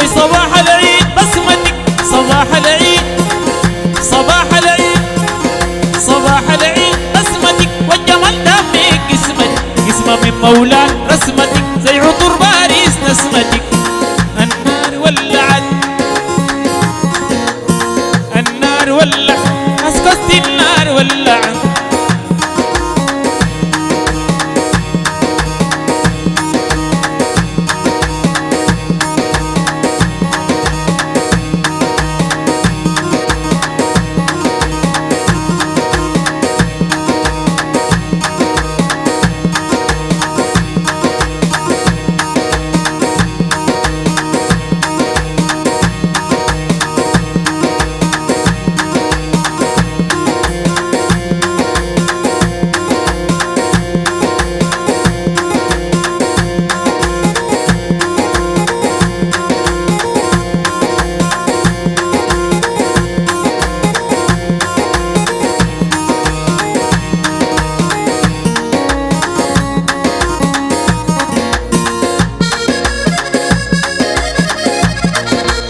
صباح العيد بسمتك، صباح العيد، صباح العيد، صباح العيد بسمتك، والجمال ده من قسمتك، قسمة من مولاك رسمتك، زي عطر باريس نسمتك. النار ولعت، النار ولعت، اسكست النار ولعت.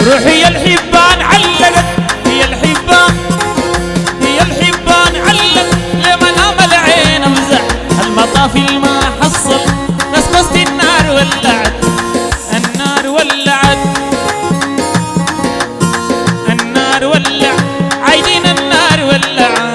روحي يا الحبان علقت، هي الحبان، هي الحبان علقت، لمن امل عين امزح المطاف ما حصل، نسكست النار ولعت، النار ولعت، النار ولعت، عايدين النار ولعت.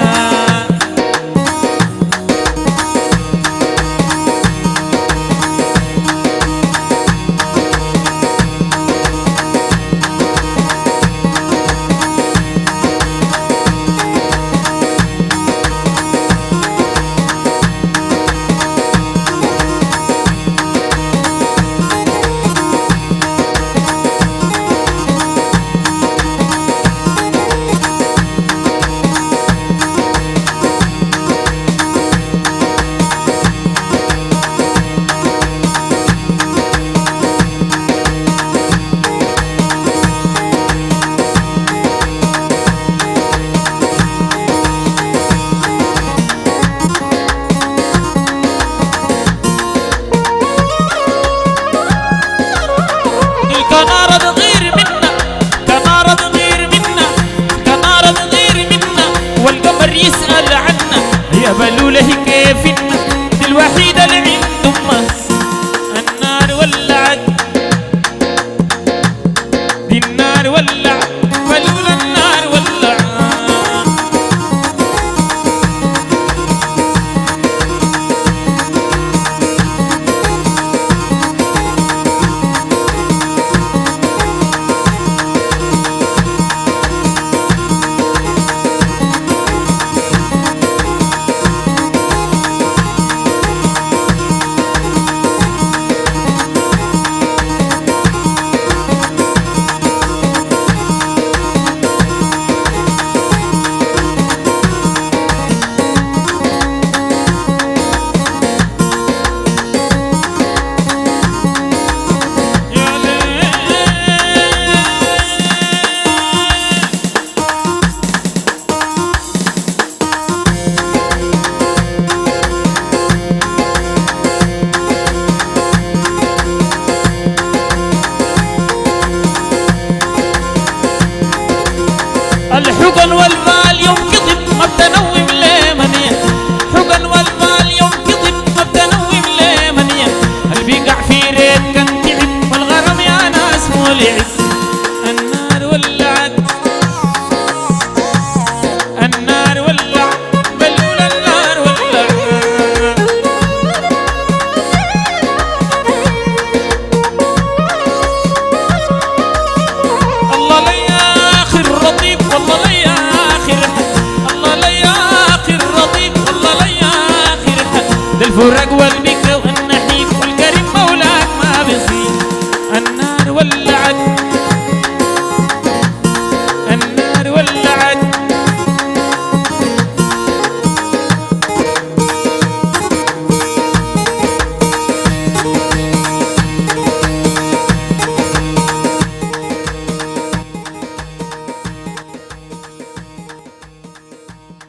كنارة تغير منا، كنارة تغير منا، كنارة تغير منا، والقمر يسأل عنا، يا بلوله كيفنا، دي الوحيدة اللي عند أمها. النار ولعت، دي النار ولعت، بلولة النار ولعت. الحقن والمال يوم كذب ما بتنوم لمنيا، حقن والمال يوم كذب ما بتنوم لمنيا، اللي بيقع في ريت كان تعب والغرام يا ناس مولع. النار ولعت، النار ولعت، بلول النار ولعت. الله لا ياخر رطيب، والله لا ياخر حد، الله لا ياخر رطيب، والله لا ياخر حد، ده الفراق